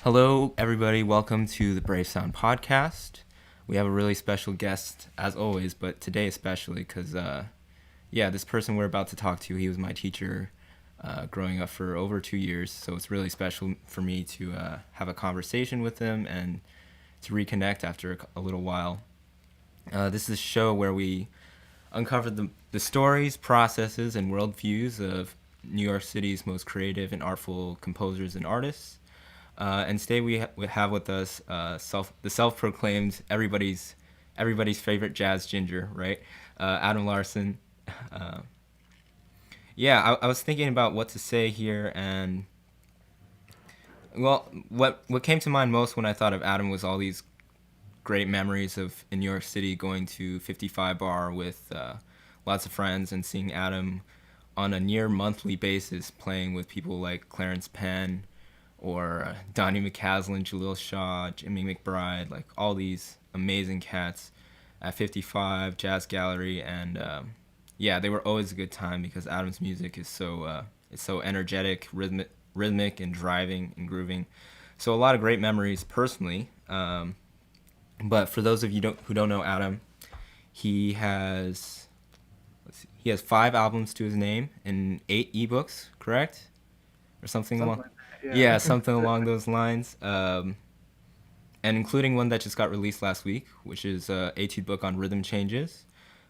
Hello, everybody. Welcome to the Brave Sound podcast. We have a really special guest, as always, but today especially because, this person we're about to talk to, he was my teacher growing up for over 2 years. So it's really special for me to have a conversation with him and to reconnect after a little while. This is a show where we uncover the stories, processes, and worldviews of New York City's most creative and artful composers and artists. And today we have with us the self-proclaimed everybody's favorite jazz ginger, right? Adam Larson. I was thinking about what to say here, and well, what came to mind most when I thought of Adam was all these great memories of in New York City going to 55 Bar with lots of friends and seeing Adam on a near monthly basis playing with people like Clarence Penn or Donnie McCaslin, Jaleel Shaw, Jimmy McBride, like all these amazing cats at 55 Jazz Gallery, and they were always a good time because Adam's music is so it's so energetic, rhythmic, and driving and grooving. So a lot of great memories personally. But for those of you who don't know Adam, he has 5 albums to his name and 8 ebooks, correct, or something along. Yeah, something along those lines. And including one that just got released last week, which is a etude book on rhythm changes.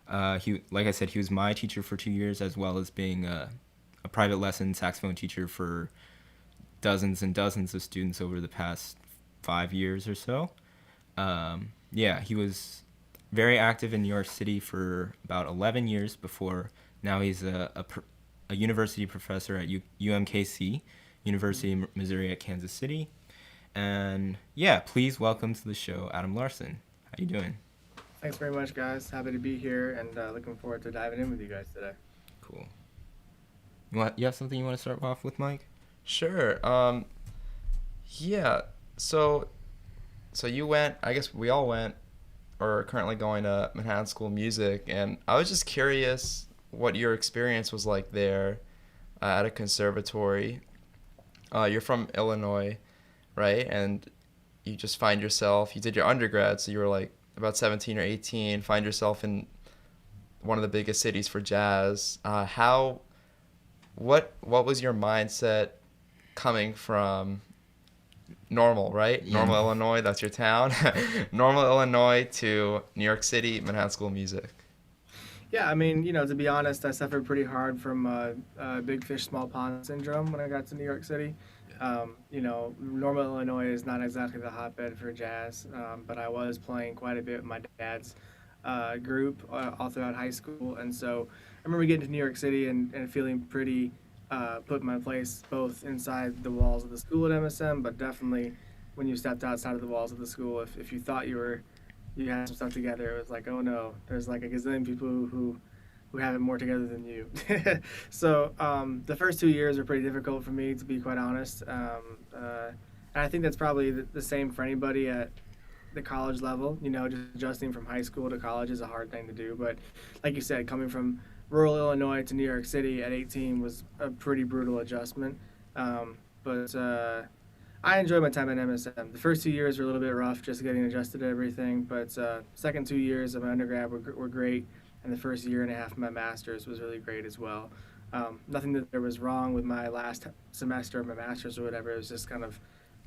Like I said, he was my teacher for 2 years, as well as being a private lesson saxophone teacher for dozens and dozens of students over the past 5 years or so. He was very active in New York City for about 11 years before now he's a university professor at UMKC, University of Missouri at Kansas City. And please welcome to the show, Adam Larson. How you doing? Thanks very much, guys. Happy to be here and looking forward to diving in with you guys today. Cool. You have something you want to start off with, Mike? Sure. So you went, I guess we all went, or are currently going to Manhattan School of Music, and I was just curious what your experience was like there at a conservatory. You're from Illinois, right? And you just find yourself, you did your undergrad, so you were like about 17 or 18, find yourself in one of the biggest cities for jazz. What was your mindset coming from Normal, right? Yeah. Normal, Illinois, that's your town. Normal, Illinois to New York City, Manhattan School of Music. Yeah, I mean, to be honest, I suffered pretty hard from big fish, small pond syndrome when I got to New York City. Normal, Illinois is not exactly the hotbed for jazz, but I was playing quite a bit with my dad's group all throughout high school. And so I remember getting to New York City and feeling pretty put in my place, both inside the walls of the school at MSM, but definitely when you stepped outside of the walls of the school, if you thought you had some stuff together, it was like, oh no, there's like a gazillion people who have it more together than you. So the first 2 years were pretty difficult for me, to be quite honest. And I think that's probably the same for anybody at the college level. Just adjusting from high school to college is a hard thing to do. But like you said, coming from rural Illinois to New York City at 18 was a pretty brutal adjustment. But I enjoyed my time at MSM. The first 2 years were a little bit rough, just getting adjusted to everything. But second 2 years of my undergrad were great, and the first year and a half of my master's was really great as well. Nothing that there was wrong with my last semester of my master's or whatever. It was just kind of,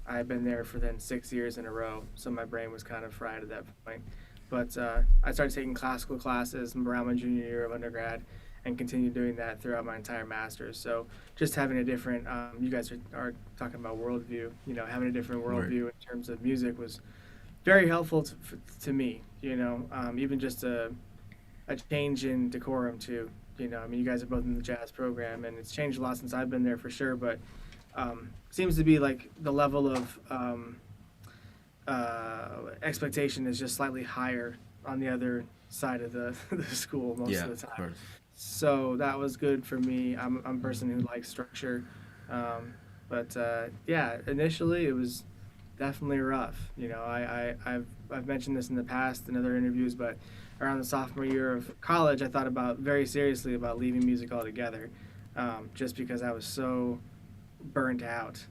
I had been there for then 6 years in a row, so my brain was kind of fried at that point. But I started taking classical classes around my junior year of undergrad and continued doing that throughout my entire master's. So just having a different, you guys are talking about worldview, having a different worldview in terms of music was very helpful to me, even just a change in decorum too. You guys are both in the jazz program, and it's changed a lot since I've been there for sure, but seems to be like the level of expectation is just slightly higher on the other side of the school most of the time. Of course. So that was good for me. I'm a person who likes structure. But initially it was definitely rough. I've mentioned this in the past in other interviews, but around the sophomore year of college, I thought very seriously about leaving music altogether, just because I was so burnt out.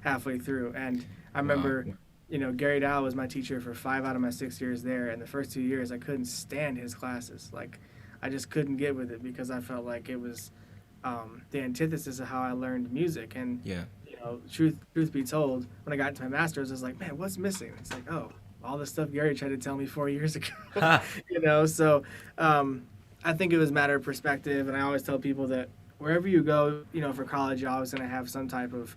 halfway through. And I remember, Gary Dow was my teacher for 5 out of my 6 years there. And the first 2 years, I couldn't stand his classes. Like, I just couldn't get with it because I felt like it was the antithesis of how I learned music. And, truth be told, when I got into my master's, I was like, man, what's missing? It's like, oh, all the stuff Gary tried to tell me 4 years ago. So I think it was a matter of perspective. And I always tell people that wherever you go, for college, you're always going to have some type of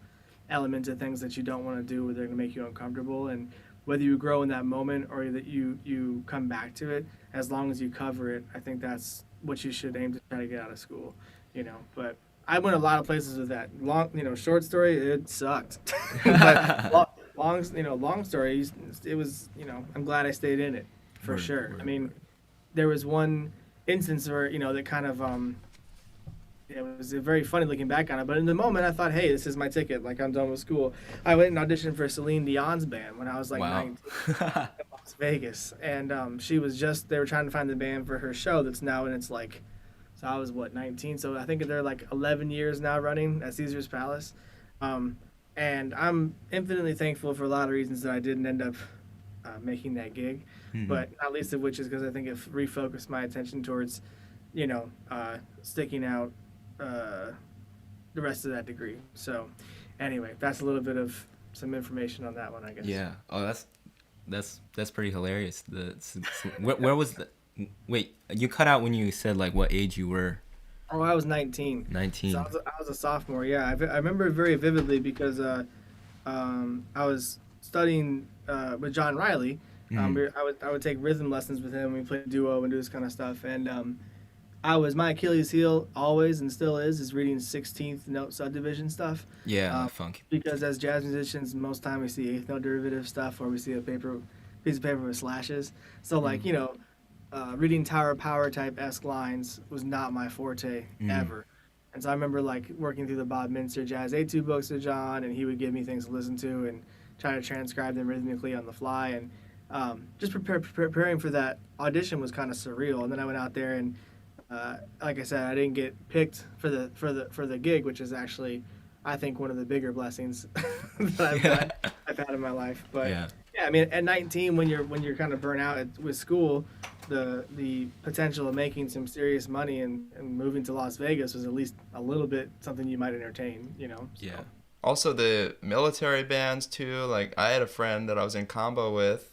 element of things that you don't want to do, where they're going to make you uncomfortable. And whether you grow in that moment or that you come back to it, as long as you cover it, I think that's what you should aim to try to get out of school. But I went a lot of places with that. Short story, it sucked. But long story, it was, I'm glad I stayed in it for sure. I mean, there was one instance where, that kind of, it was very funny looking back on it. But in the moment, I thought, hey, this is my ticket. Like, I'm done with school. I went and auditioned for Celine Dion's band when I was like 19 in Las Vegas. And they were trying to find the band for her show that's now in its like, so I was 19. So I think they're like 11 years now running at Caesar's Palace. And I'm infinitely thankful for a lot of reasons that I didn't end up making that gig. But not least of which is because I think it refocused my attention towards, sticking out the rest of that degree. So anyway, that's a little bit of some information on that one, I guess. Yeah. Oh, that's pretty hilarious. Where was the? Wait, you cut out when you said like what age you were. Oh, I was 19. 19. So I was a sophomore. Yeah, I remember it very vividly because I was studying with John Riley. I would take rhythm lessons with him. We played duo and do this kind of stuff. And my Achilles heel always and still is reading 16th note subdivision stuff. Yeah, funk. Because as jazz musicians, most time we see eighth note derivative stuff, or we see a piece of paper with slashes. So like reading Tower of Power type-esque lines was not my forte ever. And so I remember like working through the Bob Minster Jazz Etude books with John, and he would give me things to listen to and try to transcribe them rhythmically on the fly. And just preparing for that audition was kind of surreal. And then I went out there and, like I said, I didn't get picked for the gig, which is actually, I think, one of the bigger blessings that I've had in my life. But yeah, I mean, at 19, when you're kind of burnt out with school, the potential of making some serious money and moving to Las Vegas was at least a little bit something you might entertain, So. Yeah. Also the military bands too. Like I had a friend that I was in combo with,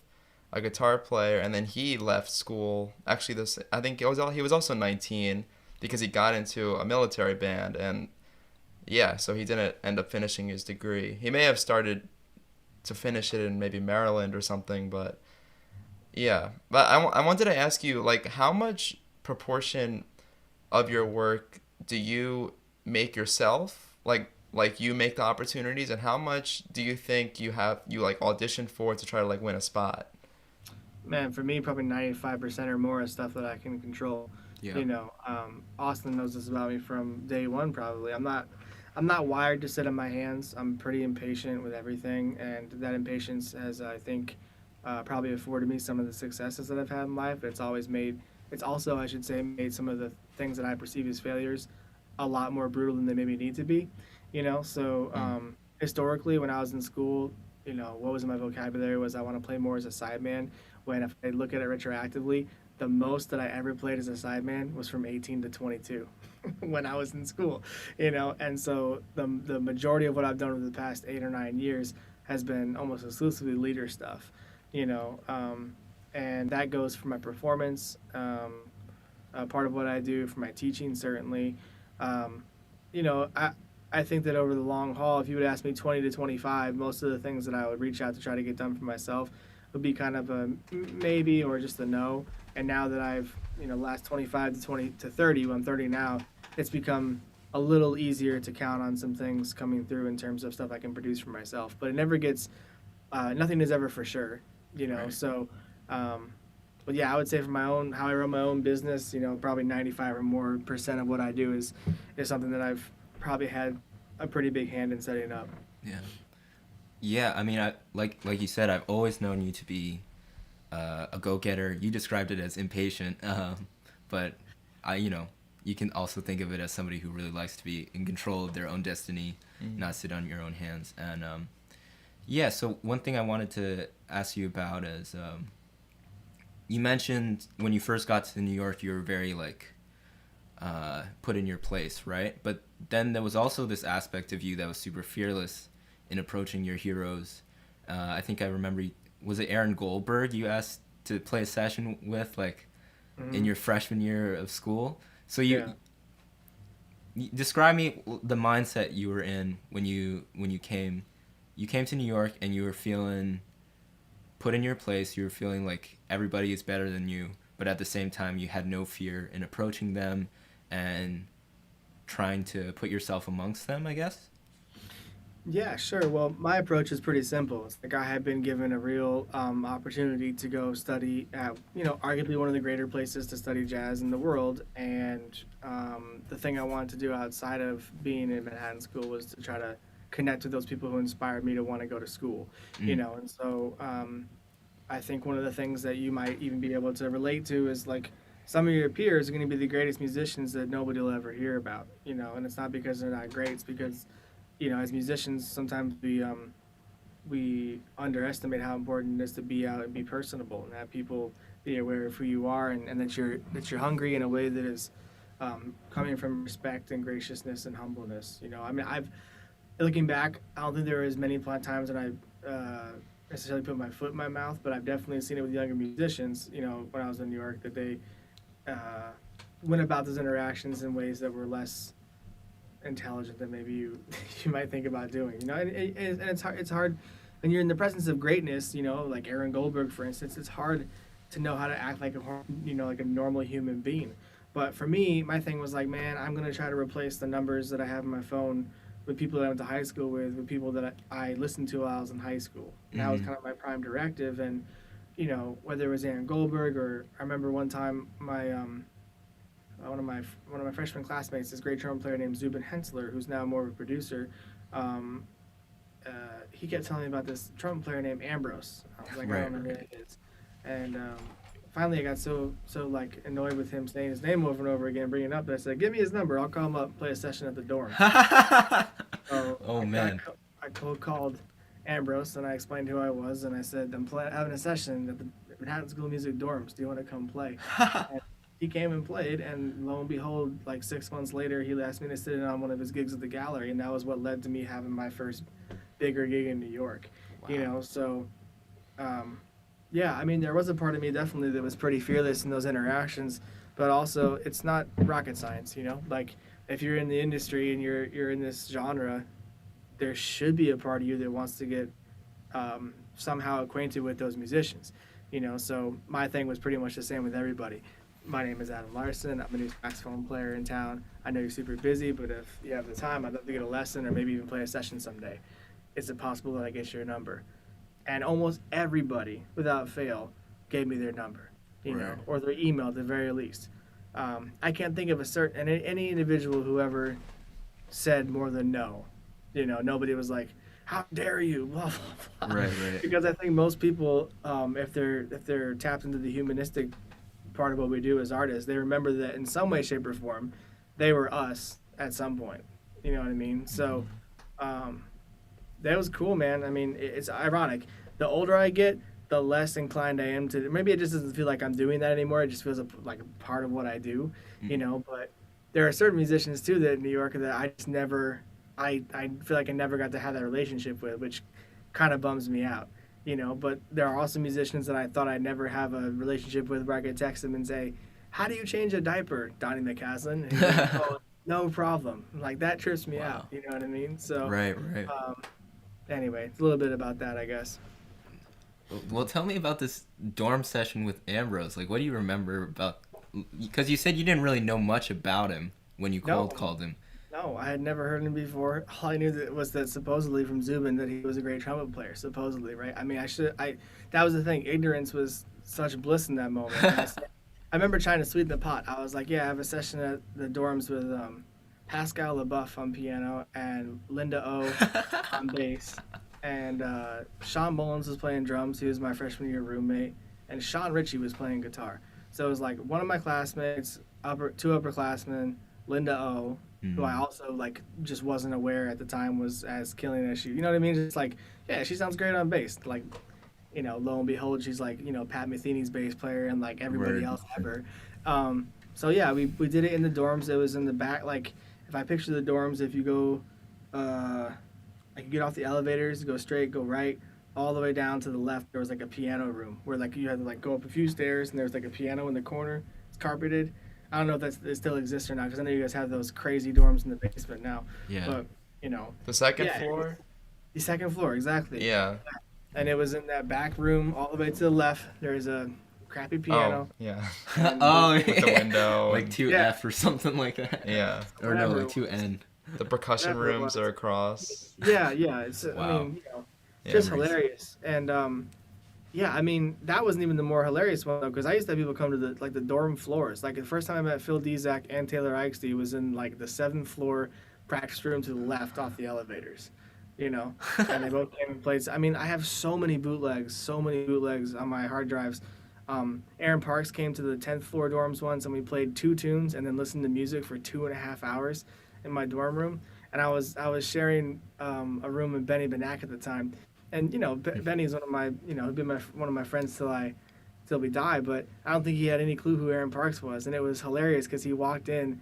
a guitar player, and then he left school. Actually, I think he was also 19 because he got into a military band, and yeah, so he didn't end up finishing his degree. He may have started to finish it in maybe Maryland or something, but yeah. But I wanted to ask you, like, how much proportion of your work do you make yourself? Like you make the opportunities, and how much do you think you like audition for to try to like win a spot? Man, for me, probably 95% or more is stuff that I can control. Yeah. Austin knows this about me from day one. Probably, I'm not wired to sit on my hands. I'm pretty impatient with everything, and that impatience has, I think, probably afforded me some of the successes that I've had in life. But it's also, I should say, made some of the things that I perceive as failures a lot more brutal than they maybe need to be. So historically, when I was in school, what was in my vocabulary was I want to play more as a sideman. When if I look at it retroactively, the most that I ever played as a sideman was from 18 to 22 when I was in school, and so the majority of what I've done over the past 8 or 9 years has been almost exclusively leader stuff, and that goes for my performance, part of what I do, for my teaching certainly. I think that over the long haul, if you would ask me 20 to 25, most of the things that I would reach out to try to get done for myself would be kind of a maybe or just a no. And now that I've, last 25 to 20 to 30, when I'm 30 now, it's become a little easier to count on some things coming through in terms of stuff I can produce for myself. But it never gets, nothing is ever for sure, Right. So, but yeah, I would say for how I run my own business, probably 95 or more % of what I do is something that I've probably had a pretty big hand in setting up. Yeah. Yeah, I mean, like you said, I've always known you to be a go-getter. You described it as impatient, but you can also think of it as somebody who really likes to be in control of their own destiny, not sit on your own hands. And Yeah, so one thing I wanted to ask you about is you mentioned when you first got to New York, you were very like put in your place, right? But then there was also this aspect of you that was super fearless in approaching your heroes. I think I remember, was it Aaron Goldberg you asked to play a session with, like in Hmm. your freshman year of school? So Yeah. you describe me the mindset you were in when you came. You came to New York and you were feeling put in your place. You were feeling like everybody is better than you, but at the same time, you had no fear in approaching them and trying to put yourself amongst them, I guess. Yeah, sure. Well, my approach is pretty simple. It's like I had been given a real opportunity to go study at, arguably one of the greater places to study jazz in the world. And the thing I wanted to do outside of being in Manhattan School was to try to connect with those people who inspired me to want to go to school, Mm. And so I think one of the things that you might even be able to relate to is like some of your peers are going to be the greatest musicians that nobody will ever hear about, and it's not because they're not great, it's because as musicians, sometimes we underestimate how important it is to be out and be personable and have people be aware of who you are, and that you're hungry in a way that is coming from respect and graciousness and humbleness. I mean, I've looking back, I don't think there were as many times that I necessarily put my foot in my mouth, but I've definitely seen it with younger musicians. When I was in New York, that they uh, went about those interactions in ways that were less intelligent than maybe you you might think about doing. And it's hard when you're in the presence of greatness. Like Aaron Goldberg, for instance. It's hard to know how to act like like a normal human being. But for me, my thing was like, man, I'm gonna try to replace the numbers that I have in my phone with people that I went to high school with people that I listened to while I was in high school. And that was Mm-hmm. kind of my prime directive. And whether it was Aaron Goldberg, or I remember one time my one of my freshman classmates, this great drum player named Zubin Hensler, who's now more of a producer. Um, he kept telling me about this drum player named Ambrose. I was like, I Right, don't know who right. that is. And finally, I got so like annoyed with him saying his name over and over again, bringing it up, that I said, "Give me his number. I'll call him up, play a session at the dorms." So Oh man. I cold called Ambrose and I explained who I was, and I said, having a session at the Manhattan School of Music dorms. Do you want to come play? And he came and played, and lo and behold, like 6 months later, he asked me to sit in on one of his gigs at the gallery, and that was what led to me having my first bigger gig in New York. Wow. So um, yeah, I mean, there was a part of me definitely that was pretty fearless in those interactions, but also it's not rocket science. Like if you're in the industry and you're in this genre, there should be a part of you that wants to get somehow acquainted with those musicians. So my thing was pretty much the same with everybody. My name is Adam Larson. I'm a new saxophone player in town. I know you're super busy, but if you have the time, I'd love to get a lesson or maybe even play a session someday. Is it possible that I get your number? And almost everybody, without fail, gave me their number, Right. or their email at the very least. I can't think of a certain any individual who ever said more than no. Nobody was like, "How dare you?" Blah blah blah. Right, right. Because I think most people, if they're tapped into the humanistic part of what we do as artists, they remember that in some way, shape, or form, they were us at some point. You know what I mean? So, um, that was cool, man. I mean, it's ironic. The older I get, the less inclined I am to. Maybe it just doesn't feel like I'm doing that anymore. It just feels like a part of what I do, Mm. But there are certain musicians too that in New York that I just never. I feel like I never got to have that relationship with, which kind of bums me out. But there are also musicians that I thought I'd never have a relationship with, where I could text them and say, "How do you change a diaper, Donnie McCaslin?" And he's like, "Oh, no problem." Like that trips me out. Wow. You know what I mean? So. Right, right. Um, Anyway, it's a little bit about that, I guess. Well, tell me about this dorm session with Ambrose. Like, what do you remember about? Because you said you didn't really know much about him when you No, cold called him. no, I had never heard him before. All I knew was that supposedly from Zubin that he was a great trumpet player. Supposedly, right? I mean, that was the thing. Ignorance was such bliss in that moment. And I remember trying to sweeten the pot. I was like, yeah, I have a session at the dorms with Pascal LaBeouf on piano and Linda O on bass. And Sean Mullins was playing drums. He was my freshman year roommate. And Sean Ritchie was playing guitar. So it was like one of my classmates, two upperclassmen, Linda O, who I also like just wasn't aware at the time was as killing as she. You know what I mean? Just like, yeah, she sounds great on bass. Like, lo and behold, she's like, Pat Metheny's bass player and like everybody Word. else ever. So yeah, we did it in the dorms. It was in the back. Like, if I picture the dorms, if you go, like you get off the elevators, go straight, go right, all the way down to the left. There was like a piano room where like you had to like go up a few stairs, and there was like a piano in the corner. It's carpeted. I don't know if it still exists or not, because I know you guys have those crazy dorms in the basement now. Yeah. But The second yeah, floor? the second floor, exactly. Yeah. And it was in that back room, all the way to the left. There's a crappy piano. Oh, yeah. Oh, With the window. like and- 2F or something like that. Yeah. Or no, Whatever like it was. 2N. The percussion Whatever it rooms was. are across. Yeah, yeah. It's I Wow. mean, Yeah. just Memories. hilarious. And yeah, I mean, that wasn't even the more hilarious one though, because I used to have people come to the dorm floors. Like the first time I met Phil Dezak and Taylor Ikesty was in like the 7th floor practice room to the left off the elevators. And they both came and played. I mean, I have so many bootlegs on my hard drives. Aaron Parks came to the 10th floor dorms once, and we played 2 tunes and then listened to music for 2.5 hours in my dorm room. And I was sharing a room with Benny Benak at the time, and Benny's one of my he'd been one of my friends till we die. But I don't think he had any clue who Aaron Parks was, and it was hilarious because he walked in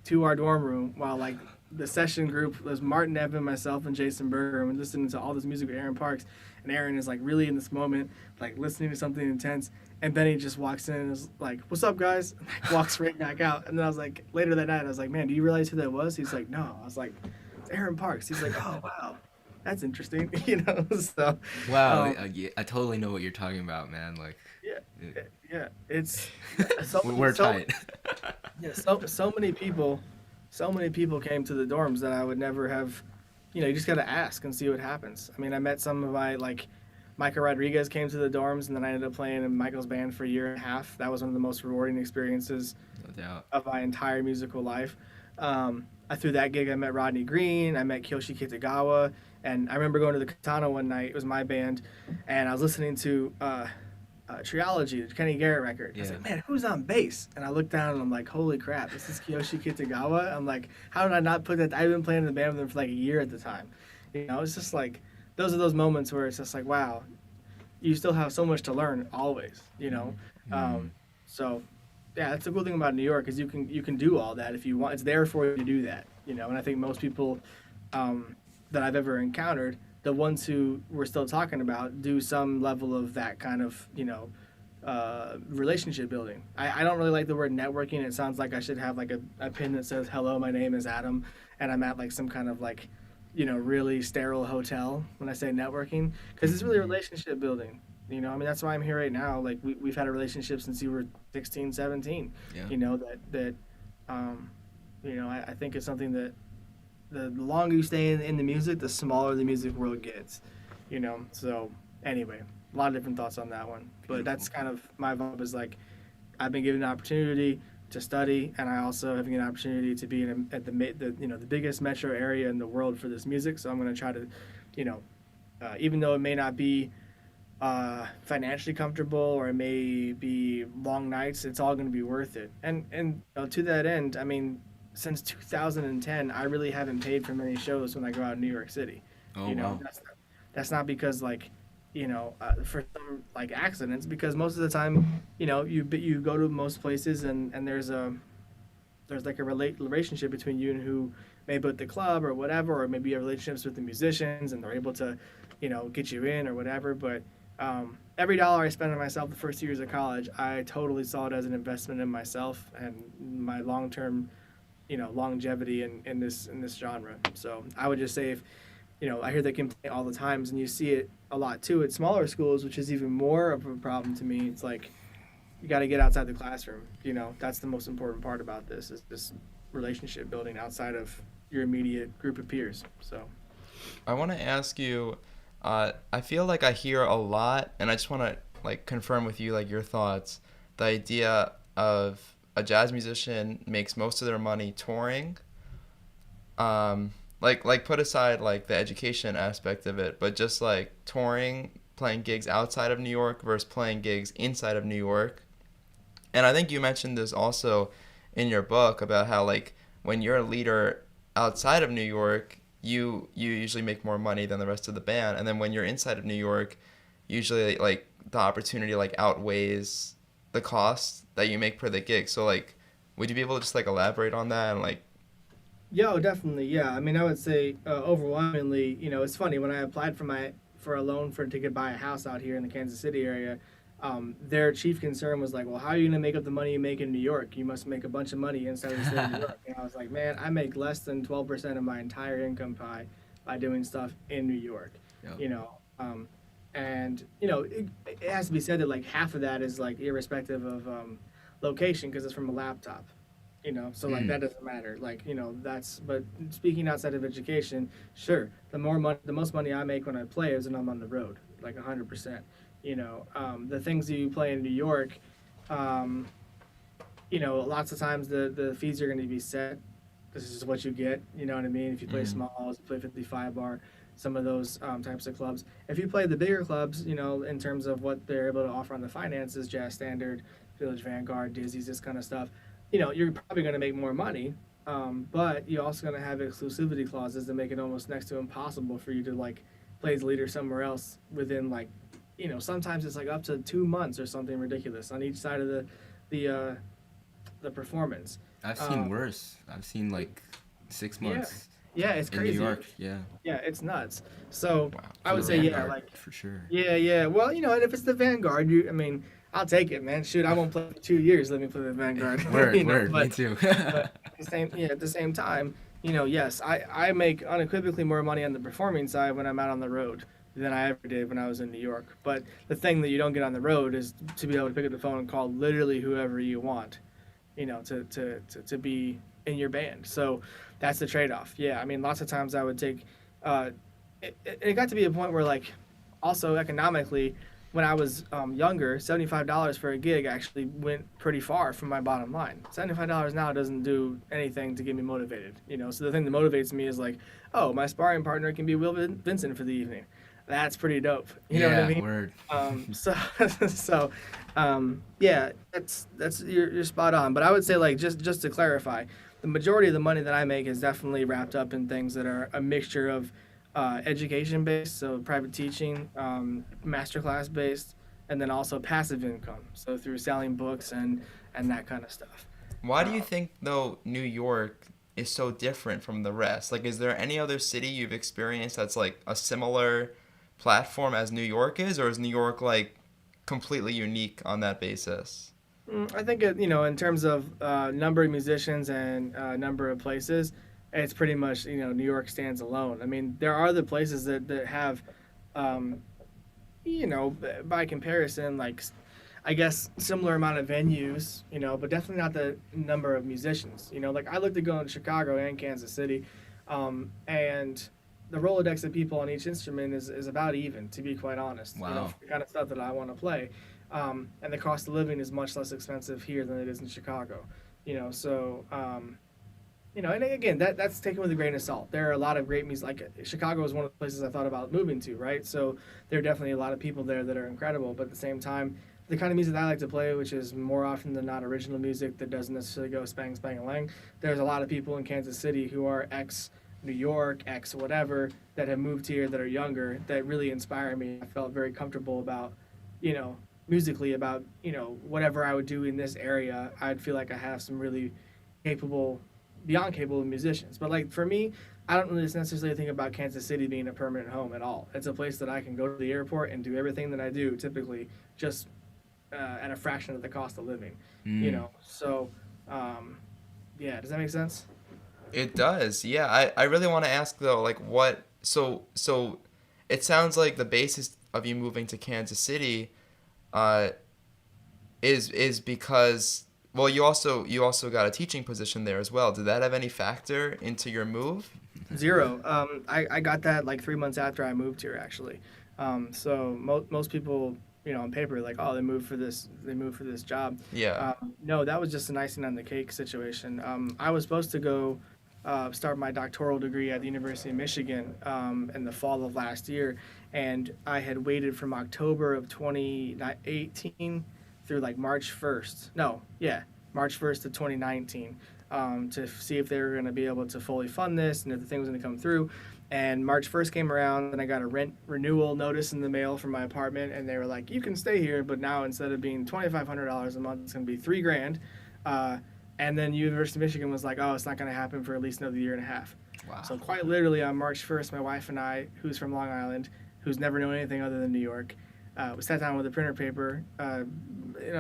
to our dorm room while like the session group was Martin Evan, myself, and Jason Berger, and we're listening to all this music with Aaron Parks, and Aaron is like really in this moment, like listening to something intense, and Benny just walks in and is like, "What's up, guys?" And like, walks right back out. And then I was like, later that night, I was like, "Man, do you realize who that was?" He's like, "No." I was like, "It's Aaron Parks." He's like, "Oh wow, that's interesting," So Wow, Um, yeah, I totally know what you're talking about, man. Like, yeah, it's so we're so, tight. Yeah, so many people came to the dorms that I would never have. You just got to ask and see what happens. I mean, I met some of my like Michael Rodriguez came to the dorms, and then I ended up playing in Michael's band for a year and a half. That was one of the most rewarding experiences No doubt. of my entire musical life. Through that gig, I met Rodney Green, I met Kyoshi Kitagawa, and I remember going to the Katana one night. It was my band, and I was listening to Triology, the Kenny Garrett record. I was Yeah. like, man, who's on bass? And I looked down and I'm like, holy crap, this is Kyoshi Kitagawa. I'm like, how did I not put that? I've been playing in the band with him for like a year at the time. It's just like, those are those moments where it's just like, wow, you still have so much to learn always, So, yeah, that's the cool thing about New York is you can do all that if you want. It's there for you to do that, And I think most people that I've ever encountered, the ones who we're still talking about, do some level of that kind of, relationship building. I don't really like the word networking. It sounds like I should have like a pin that says, "Hello, my name is Adam," and I'm at like some kind of like, really sterile hotel when I say networking, because it's really relationship building. I mean, that's why I'm here right now. Like we've had a relationship since you were 16, 17. Yeah. I think it's something that the longer you stay in the music, the smaller the music world gets. So anyway, a lot of different thoughts on that one. But that's kind of my vibe is like, I've been given an opportunity to study, and I also have an opportunity to be at the biggest metro area in the world for this music. So I'm going to try to, even though it may not be financially comfortable or it may be long nights, it's all going to be worth it. And to that end, I mean, since 2010, I really haven't paid for many shows when I go out in New York City. Oh, Wow. wow. That's not because like, for some like accidents, because most of the time, you go to most places and there's like a relationship between you and who may book the club or whatever, or maybe you have relationships with the musicians and they're able to, get you in or whatever. But every dollar I spend on myself the first 2 years of college, I totally saw it as an investment in myself and my long-term, longevity in this genre. So I would just say if, I hear that complaint all the times, and you see it a lot too at smaller schools, which is even more of a problem to me. It's like, you got to get outside the classroom. That's the most important part about this, is this relationship building outside of your immediate group of peers. So I want to ask you, I feel like I hear a lot, and I just want to like confirm with you like your thoughts. The idea of a jazz musician makes most of their money touring. Like put aside like the education aspect of it, but just like touring, playing gigs outside of New York versus playing gigs inside of New York. And I think you mentioned this also in your book about how like when you're a leader outside of New York, you usually make more money than the rest of the band, and then when you're inside of New York, usually like the opportunity like outweighs the cost that you make per the gig. So like, would you be able to just like elaborate on that and like? Yeah, oh, definitely. Yeah, I mean, I would say overwhelmingly, it's funny when I applied for a loan to get buy a house out here in the Kansas City area. Their chief concern was like, well, how are you gonna make up the money you make in New York? You must make a bunch of money inside of the state of New York. And I was like, man, I make less than 12% of my entire income pie by doing stuff in New York. Yep. And it has to be said that like half of that is like irrespective of location because it's from a laptop. So like that doesn't matter, like but speaking outside of education, sure, the most money I make when I play is when I'm on the road, like 100%. The things that you play in New York, lots of times the fees are going to be set. This is what you get, you know what I mean? If you play smalls, you play 55 bar, some of those types of clubs. If you play the bigger clubs, in terms of what they're able to offer on the finances, Jazz Standard, Village Vanguard, Dizzy's, this kind of stuff, you're probably going to make more money, but you're also going to have exclusivity clauses that make it almost next to impossible for you to like play as leader somewhere else within like, sometimes it's like up to 2 months or something ridiculous on each side of the performance. I've seen worse. I've seen like 6 months. Yeah, it's in crazy. New York. Yeah. Yeah, it's nuts. So Wow. I would say like for sure. Yeah. Well, and if it's the Vanguard, I'll take it, man. Shoot, I won't play for 2 years. Let me play the Vanguard. Word. But, Me too. but at the same time, yes, I make unequivocally more money on the performing side when I'm out on the road than I ever did when I was in New York. But the thing that you don't get on the road is to be able to pick up the phone and call literally whoever you want, to be in your band. So that's the trade-off. Yeah, I mean, lots of times I would take. It got to be a point where, like, also economically, when I was younger, $75 for a gig actually went pretty far from my bottom line. $75 now doesn't do anything to get me motivated, So the thing that motivates me is like, oh, my sparring partner can be Will Vincent for the evening. That's pretty dope. You know what I mean? Word. Yeah, that's you're spot on. But I would say like just to clarify, the majority of the money that I make is definitely wrapped up in things that are a mixture of education based, so private teaching, masterclass based, and then also passive income, so through selling books and that kind of stuff. Why do you think though New York is so different from the rest? Like, is there any other city you've experienced that's like a similar platform as New York is, or is New York like completely unique on that basis? I think in terms of number of musicians and number of places, it's pretty much New York stands alone. I mean, there are other places that have, by comparison, like I guess similar amount of venues, but definitely not the number of musicians. Like I looked at going to Chicago and Kansas City, and the Rolodex of people on each instrument is about even, to be quite honest. Wow. For the kind of stuff that I want to play. And the cost of living is much less expensive here than it is in Chicago. So, and again, that's taken with a grain of salt. There are a lot of great music. Like Chicago is one of the places I thought about moving to, right? So there are definitely a lot of people there that are incredible. But at the same time, the kind of music that I like to play, which is more often than not original music that doesn't necessarily go spang, spang, and lang, there's a lot of people in Kansas City who are ex-New York, ex-whatever, that have moved here that are younger that really inspire me. I felt very comfortable about, musically about, whatever I would do in this area. I'd feel like I have some really beyond capable musicians. But like for me, I don't really necessarily think about Kansas City being a permanent home at all. It's a place that I can go to the airport and do everything that I do typically just at a fraction of the cost of living. So yeah, does that make sense? It does. Yeah, I really want to ask though, like what so it sounds like the basis of you moving to Kansas City is because, well, you also got a teaching position there as well. Did that have any factor into your move? Zero. I got that like 3 months after I moved here, actually. So most people, on paper, like, oh, they moved for this job. Yeah. No, that was just an icing on the cake situation. I was supposed to go start my doctoral degree at the University of Michigan in the fall of last year, and I had waited from October of 2018 through like March 1st. No, yeah, March 1st of 2019 to see if they were going to be able to fully fund this and if the thing was going to come through. And March 1st came around, and I got a rent renewal notice in the mail from my apartment, and they were like, "You can stay here, but now instead of being $2,500 a month, it's going to be $3,000." And then University of Michigan was like, "Oh, it's not going to happen for at least another year and a half." Wow. So quite literally on March 1st, my wife and I, who's from Long Island, who's never known anything other than New York, we sat down with a printer paper,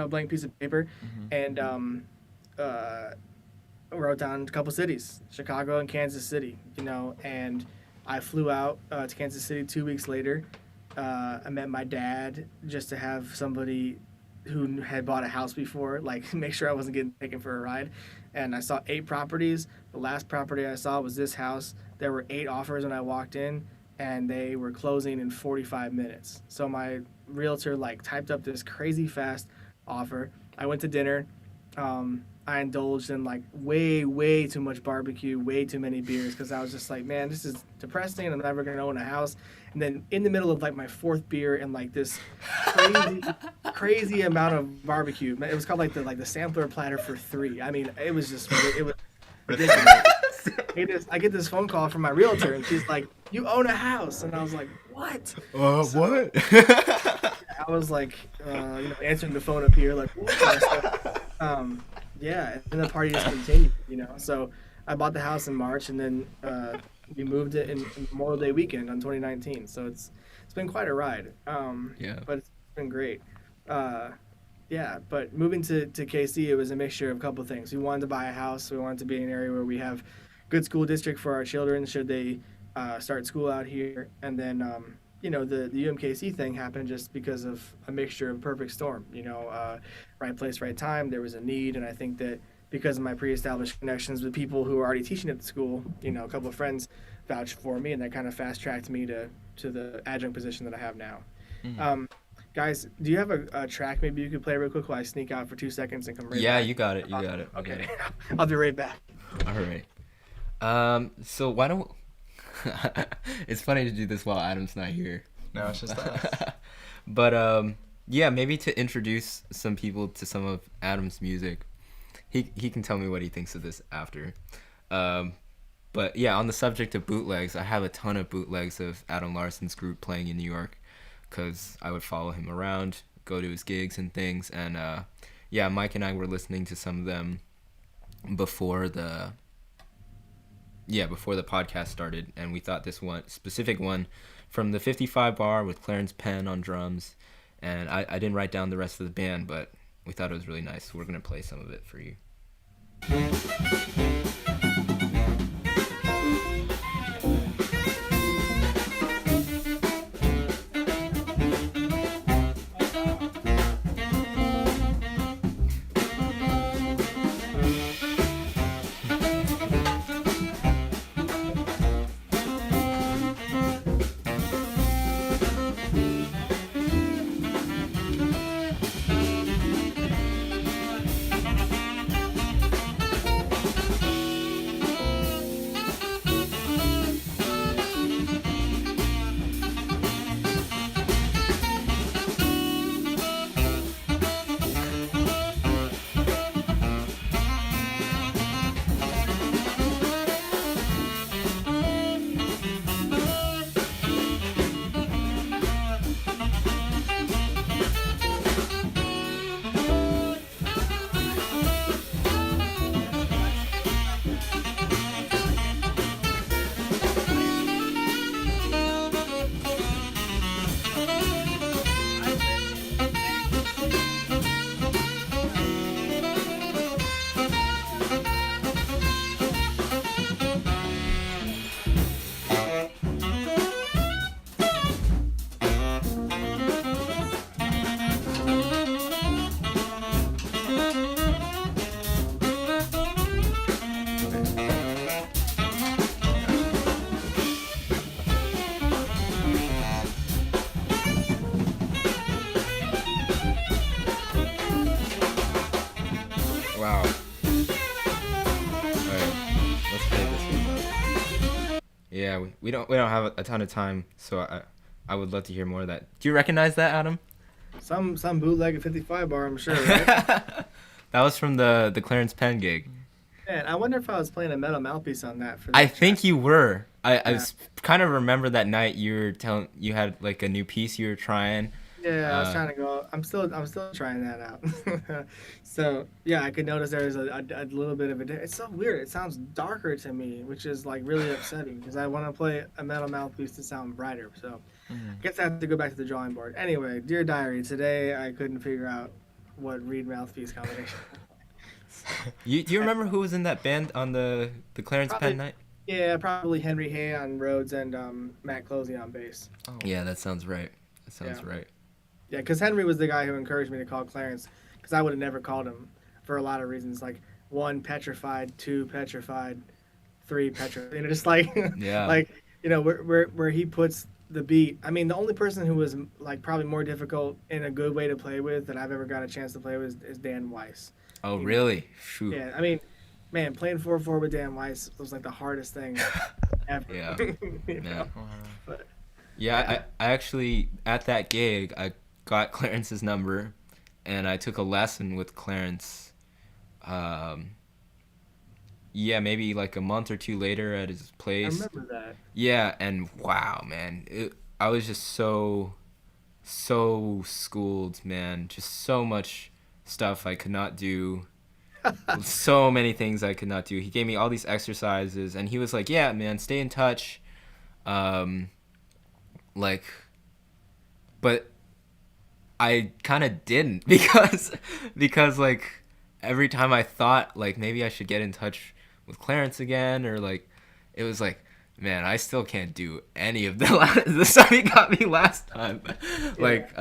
blank piece of paper, and wrote down a couple cities, Chicago and Kansas City, and I flew out to Kansas City 2 weeks later. I met my dad just to have somebody who had bought a house before, like, make sure I wasn't getting taken for a ride. And I saw 8 properties. The last property I saw was this house. There were 8 offers when I walked in, and they were closing in 45 minutes. So my realtor, typed up this crazy fast offer. I went to dinner. I indulged in way too much barbecue, way too many beers, because I was just like, man, this is depressing. I'm never gonna own a house. And then in the middle of my 4th beer and this crazy amount of barbecue, it was called the sampler platter for 3. I mean, it was ridiculous. I get this phone call from my realtor, and she's like, "You own a house," and I was like, "What?" What? I was answering the phone up here, what? Yeah, and the party just continued, So I bought the house in March, and then we moved it in Memorial Day weekend on 2019. So it's been quite a ride. Yeah. But it's been great. Yeah, but moving to KC, it was a mixture of a couple things. We wanted to buy a house. We wanted to be in an area where we have good school district for our children should they start school out here. And then, the UMKC thing happened just because of a mixture of perfect storm. Right place, right time. There was a need, and I think that because of my pre-established connections with people who are already teaching at the school, a couple of friends vouched for me, and that kind of fast-tracked me to the adjunct position that I have now. Mm-hmm. Guys, do you have a track maybe you could play real quick while I sneak out for 2 seconds and come right back? Yeah, you got it. You got it. Okay. I'll be right back. All right. So why don't... It's funny to do this while Adam's not here. No, it's just us. But, yeah, maybe to introduce some people to some of Adam's music. He can tell me what he thinks of this after. But, yeah, on the subject of bootlegs, I have a ton of bootlegs of Adam Larson's group playing in New York, because I would follow him around, go to his gigs and things. And, yeah, Mike and I were listening to some of them before the podcast started, and we thought this one specific one from the 55 bar with Clarence Penn on drums, and I didn't write down the rest of the band, but we thought it was really nice, so we're going to play some of it for you. Wow. Alright, let's play this one. Yeah, we don't have a ton of time, so I would love to hear more of that. Do you recognize that, Adam? Some bootleg at 55 bar, I'm sure, right? That was from the Clarence Penn gig. Man, I wonder if I was playing a metal mouthpiece on that for I that track. think you were. Yeah. Kind of remember that night you were telling you had like a new piece you were trying. Yeah, I was Uh, trying to go. I'm still trying that out. So yeah, I could notice there's a little bit of a. It's so weird. It sounds darker to me, which is like really upsetting because I want to play a metal mouthpiece to sound brighter. So Mhm. I guess I have to go back to the drawing board. Anyway, dear diary, today I couldn't figure out what reed mouthpiece combination. So, do you remember who was in that band on the Clarence Penn probably night? yeah, probably Henry Hay on Rhodes and Matt Closey on bass. Oh. Yeah, that sounds right. That Yeah. sounds right. Yeah, because Henry was the guy who encouraged me to call Clarence, because I would have never called him for a lot of reasons. Like one, petrified; two, petrified; three, petrified. Just like, Yeah. like where he puts the beat. I mean, the only person who was like probably more difficult in a good way to play with that I've ever got a chance to play with is Dan Weiss. Oh, You know, really? Shoot. yeah. I mean, man, playing 4/4 with Dan Weiss was like the hardest thing ever. Yeah. You Yeah. know? Wow. But Yeah, yeah, I actually at that gig I got Clarence's number and I took a lesson with Clarence. Um, yeah, maybe like a month or two later at his I place. remember that. Yeah, and wow, man, I was just so schooled, man. Just so much stuff I could not do. So many things I could not do. He gave me all these exercises, and he was like, "Yeah, man, stay in touch." Um, like, but I kind of didn't because like every time I thought like maybe I should get in touch with Clarence again or like it was like man I still can't do any of the stuff he got me last time. Yeah. Like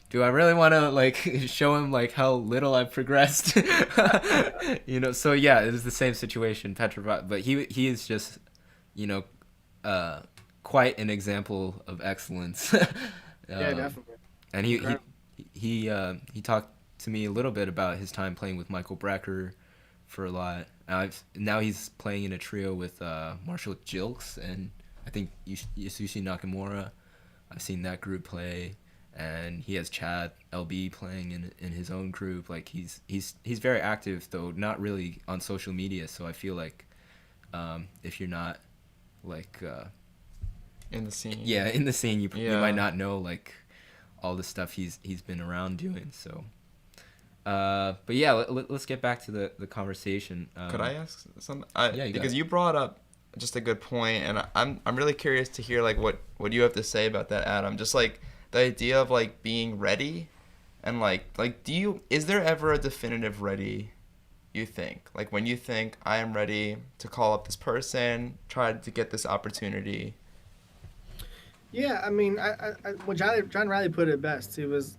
do I really want to like show him like how little I've progressed? So yeah, it was the same situation, Petrov, but he is just you know uh quite an example of excellence. Yeah, um, definitely. and Incredible. he talked to me a little bit about his time playing with Michael Brecker for a lot. Now he's playing in a trio with Marshall Gilks and I think Yasushi Nakamura. I've seen that group play, and he has Chad LB playing in his own group. Like he's very active though, not really on social media. So I feel like if you're not like In the scene. yeah in the scene, you Yeah. might not know like all the stuff he's been around doing. So, but yeah, let's get back to the conversation. Could I ask something? Yeah, you got Because it. you brought up just a good point, and I'm really curious to hear like what you have to say about that, Adam. Just like the idea of like being ready, and like is there ever a definitive ready? You think like when you think I am ready to call up this person, try to get this opportunity. Yeah, I mean, well, John Riley put it best. He was,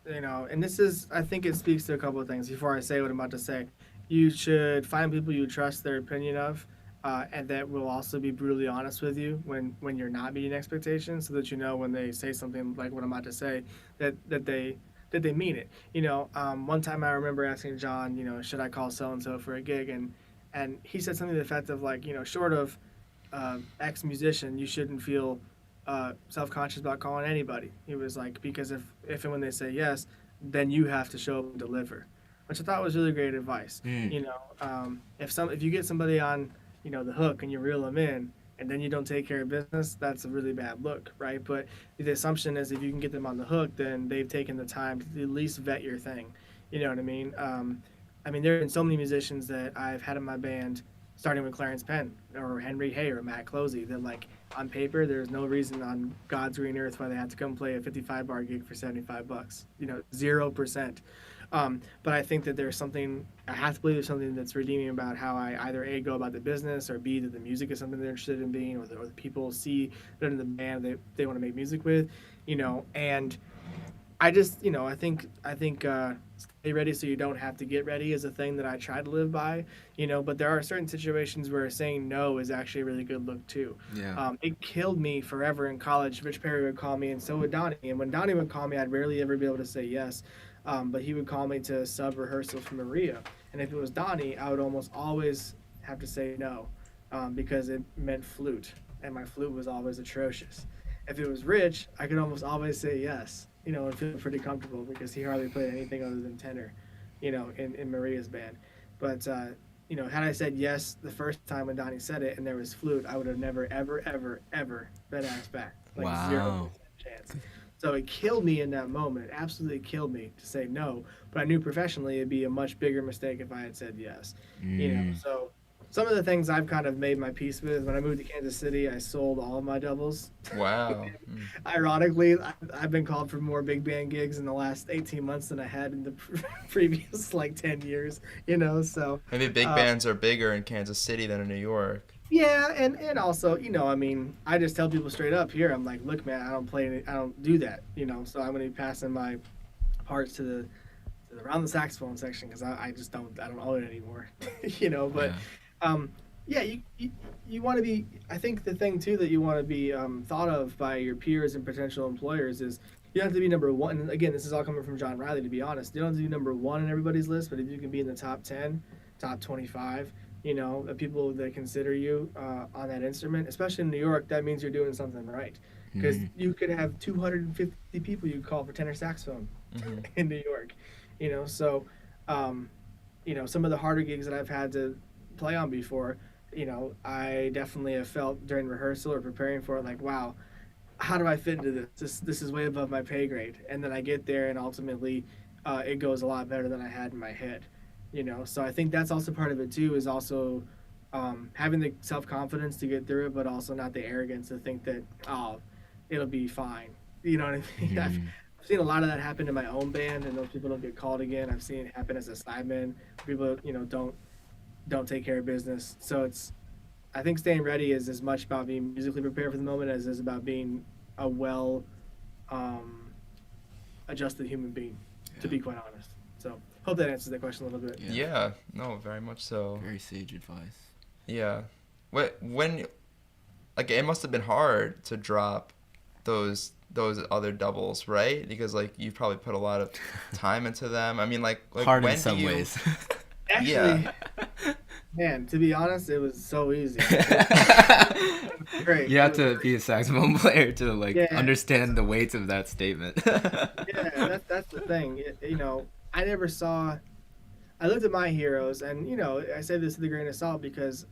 and this is, I think it speaks to a couple of things before I say what I'm about to say. You should find people you trust their opinion of, and that will also be brutally honest with you when you're not meeting expectations, so that you know when they say something like what I'm about to say, that they mean it. One time I remember asking John, should I call so and so for a gig, and he said something to the effect of like, short of ex musician, you shouldn't feel self-conscious about calling anybody. He was like, because if and when they say yes, then you have to show up and deliver, which I thought was really great advice. Mm. If you get somebody on the hook and you reel them in and then you don't take care of business, that's a really bad look, right? But the assumption is if you can get them on the hook, then they've taken the time to at least vet your thing. You know what I mean? I mean, there have been so many musicians that I've had in my band, starting with Clarence Penn or Henry Hay or Matt Closey, that like on paper, there's no reason on God's green earth why they have to come play a 55 bar gig for $75. 0%. But I think that there's something, I have to believe there's something that's redeeming about how I either A, go about the business, or B, that the music is something they're interested in being, or the people see that in the band they want to make music with, and I just, I think stay ready so you don't have to get ready is a thing that I try to live by, but there are certain situations where saying no is actually a really good look too. Yeah. It killed me forever in college. Rich Perry would call me, and so would Donnie. And when Donnie would call me, I'd rarely ever be able to say yes. But he would call me to sub rehearsal for Maria. And if it was Donnie, I would almost always have to say no because it meant flute. And my flute was always atrocious. If it was Rich, I could almost always say yes, and feel pretty comfortable because he hardly played anything other than tenor, in Maria's band. But had I said yes the first time when Donnie said it and there was flute, I would have never, ever, ever, ever been asked back. Like Wow. 0% chance. So it killed me in that moment. It absolutely killed me to say no. But I knew professionally it'd be a much bigger mistake if I had said yes. So some of the things I've kind of made my peace with. When I moved to Kansas City, I sold all of my doubles. Wow. Ironically, I've been called for more big band gigs in the last 18 months than I had in the previous like 10 years, so. Maybe big bands are bigger in Kansas City than in New York. Yeah, and also, I mean, I just tell people straight up here, I'm like, look, man, I don't do that, so I'm going to be passing my parts to the around the saxophone section because I just don't own it anymore, but yeah, you want to be, I think the thing too that you want to be thought of by your peers and potential employers is you don't have to be number one. And again, this is all coming from John Riley, to be honest. You don't have to be number one on everybody's list, but if you can be in the top 10, top 25, the people that consider you on that instrument, especially in New York, that means you're doing something right. Because you could have 250 people you call for tenor saxophone in New York, so, some of the harder gigs that I've had to play on before, I definitely have felt during rehearsal or preparing for it, like, wow, how do I fit into this? This is way above my pay grade. And then I get there and ultimately it goes a lot better than I had in my head, So I think that's also part of it too, is also having the self-confidence to get through it, but also not the arrogance to think that, oh, it'll be fine. You know what I mean? I've seen a lot of that happen in my own band, and those people don't get called again. I've seen it happen as a sideman. People, don't take care of business. So I think staying ready is as much about being musically prepared for the moment as it is about being a well adjusted human being, to be quite honest. So hope that answers the question a little bit. Yeah, no, very much so. Very sage advice. Yeah. When like, it must have been hard to drop those other doubles, right? Because like you probably put a lot of time into them. I mean, like hard when in some ways. Actually, man, to be honest, it was so easy. Great. You have to be a saxophone player to understand the weight of that statement. Yeah, that's the thing. I never saw. I looked at my heroes, and I say this with a grain of salt because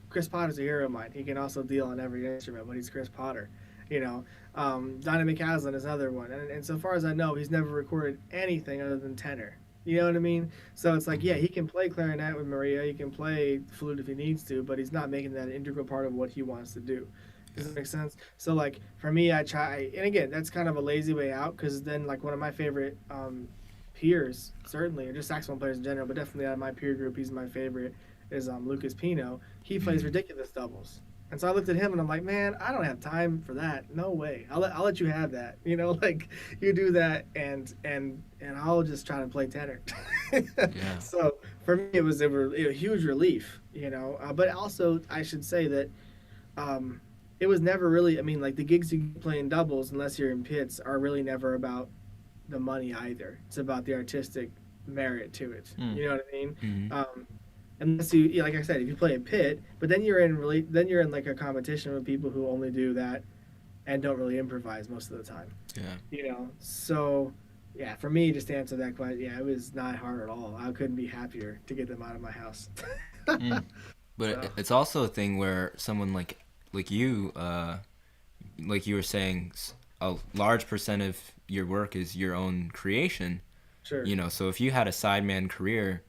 Chris Potter's a hero of mine. He can also deal on every instrument, but he's Chris Potter. Donnie McCaslin is another one, and so far as I know, he's never recorded anything other than tenor. You know what I mean? So it's like, yeah, he can play clarinet with Maria, he can play flute if he needs to, but he's not making that an integral part of what he wants to do. Does that make sense? So like for me, I try, and again, that's kind of a lazy way out, because then like one of my favorite peers, certainly, or just saxophone players in general, but definitely out of my peer group, he's my favorite, is Lucas Pino. He plays ridiculous doubles. And so I looked at him and I'm like, man, I don't have time for that. No way. I'll let you have that. Like you do that and I'll just try to play tenor. Yeah. So for me, it was a huge relief, but also I should say that it was never really, I mean, like the gigs you play in doubles, unless you're in pits, are really never about the money either. It's about the artistic merit to it. You know what I mean? Mm-hmm. Unless you, like I said, if you play a pit, but then you're in like a competition with people who only do that and don't really improvise most of the time. Yeah. So yeah, for me, just to answer that question, yeah, it was not hard at all. I couldn't be happier to get them out of my house. But it's also a thing where someone like you, like you were saying, a large percent of your work is your own creation. Sure. So if you had a sideman career,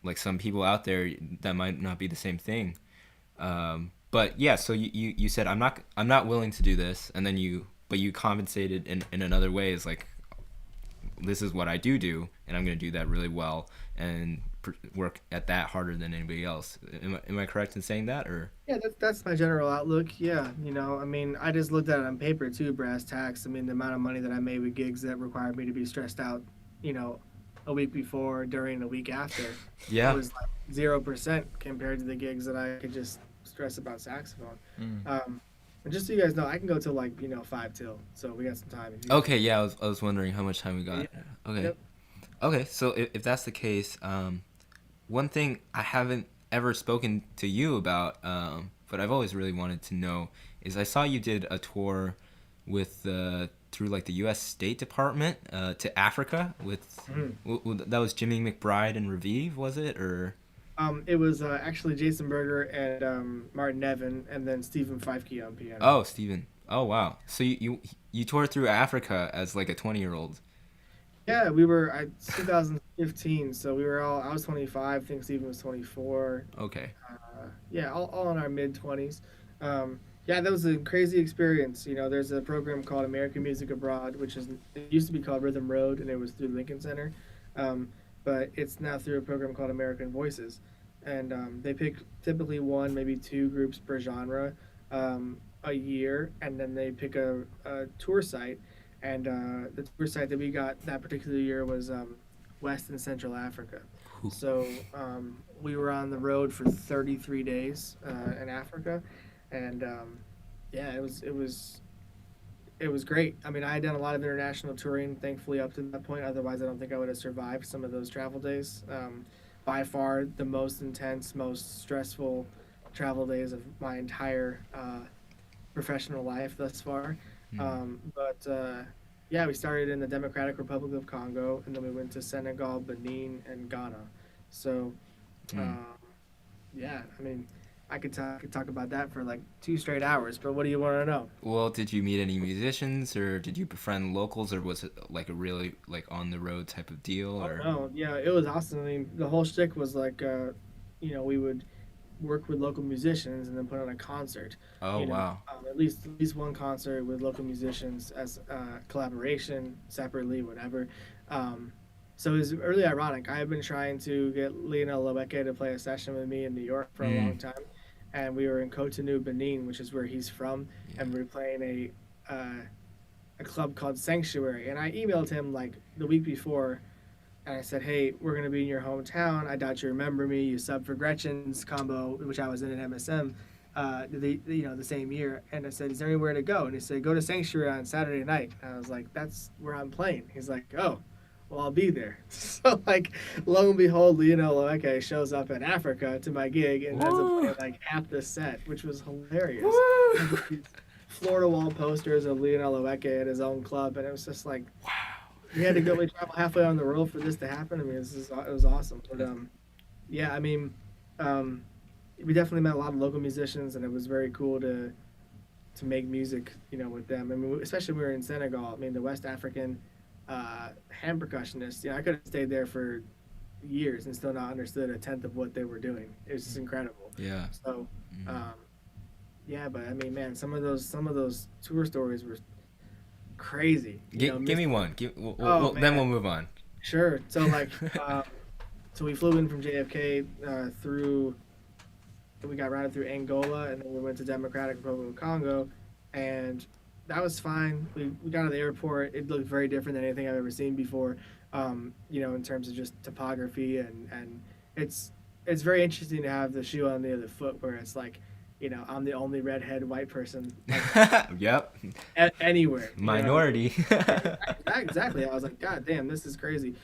like some people out there, that might not be the same thing. But yeah, so you said I'm not willing to do this, and then you compensated in another ways, like this is what I do, and I'm going to do that really well and work at that harder than anybody else. Am I correct in saying that, or? Yeah, that's my general outlook. Yeah, I mean, I just looked at it on paper too, brass tacks. I mean, the amount of money that I made with gigs that required me to be stressed out, a week before, during, a week after, Yeah, it was like 0% compared to the gigs that I could just stress about saxophone. And just so you guys know, I can go till like 5 till, so we got some time. Okay, yeah, I was wondering how much time we got. Yeah. Okay. Yep. Okay, so if that's the case, one thing I haven't ever spoken to you about, but I've always really wanted to know, is I saw you did a tour with through like the U.S. State Department to Africa with that was Jimmy McBride and Raviv, was it, or? It was actually Jason Berger and Martin Nevin, and then Stephen Feifke on piano. Oh, Steven. Oh, wow. So you toured through Africa as like a 20-year-old. Yeah, we were 2015, so we were all. I was 25. I think Stephen was 24. Okay. Yeah, all in our mid 20s. Yeah, that was a crazy experience. There's a program called American Music Abroad, which it used to be called Rhythm Road, and it was through Lincoln Center, but it's now through a program called American Voices, and they pick typically one, maybe two groups per genre a year, and then they pick a tour site, and the tour site that we got that particular year was West and Central Africa. Whew. So we were on the road for 33 days in Africa, and yeah, it was great. I mean, I had done a lot of international touring, thankfully, up to that point. Otherwise, I don't think I would have survived some of those travel days. By far, the most intense, most stressful travel days of my entire professional life thus far. Mm. But yeah, we started in the Democratic Republic of Congo, and then we went to Senegal, Benin, and Ghana. So, Mm. um, yeah, I mean, I could talk about that for like 2 straight hours. But what do you want to know? Well, did you meet any musicians, or did you befriend locals, or was it like a really like on the road type of deal, Oh or? no, yeah, it was awesome. I mean, the whole shtick was like, we would work with local musicians and then put on a concert. Oh, wow. At least one concert with local musicians as collaboration, separately, whatever. Um, so it was really ironic. I had been trying to get Lionel Loueke to play a session with me in New York for a long Mm. time, and we were in Cotonou, Benin, which is where he's from, Yeah. and we were playing a club called Sanctuary. And I emailed him like the week before, and I said, "Hey, we're gonna be in your hometown. I doubt you remember me. You subbed for Gretchen's combo, which I was in at MSM, the same year." And I said, "Is there anywhere to go?" And he said, "Go to Sanctuary on Saturday night." And I was like, "That's where I'm playing." He's like, "Oh, well, I'll be there." So like, lo and behold, Lionel Loueke shows up in Africa to my gig and ends up Woo! playing like half the set, which was hilarious. And Woo! these Florida wall posters of Lionel Loueke at his own club, and it was just like we had to go. We travel halfway around the world for this to happen. I mean, it was awesome. But yeah, I mean, um, we definitely met a lot of local musicians, and it was very cool to make music, with them. I mean, especially when we were in Senegal. I mean, the West African hand percussionists. I could have stayed there for years and still not understood a tenth of what they were doing. It was just incredible. Yeah. So, Mm. yeah, but I mean, man, some of those tour stories were crazy. Give me one. Oh, Then we'll man. move on. Sure. So like, so we flew in from JFK through. We got routed through Angola, and then we went to Democratic Republic of Congo, and that was fine. We got to the airport. It looked very different than anything I've ever seen before. In terms of just topography, and it's very interesting to have the shoe on the other foot, where it's like, I'm the only redhead white person Yep. anywhere. Minority. Exactly. I was like, God damn, this is crazy.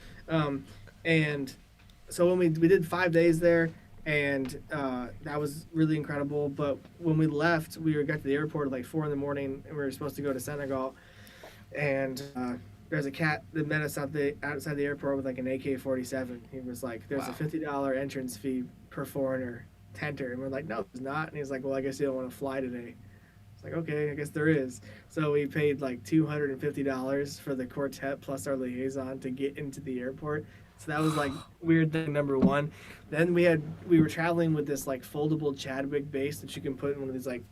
And so when we did 5 days there, and that was really incredible. But when we left, got to the airport at like 4 in the morning, and we were supposed to go to Senegal. And there's a cat that met us outside the airport with like an AK-47. He was like, "There's Wow. a $50 entrance fee per foreigner tenter," and we're like, "No, there's not." And he's like, "Well, I guess you don't want to fly today." It's like, okay, I guess there is. So we paid like $250 for the quartet plus our liaison to get into the airport. So that was like weird thing number one. Then we were traveling with this like foldable Chadwick base that you can put in one of these like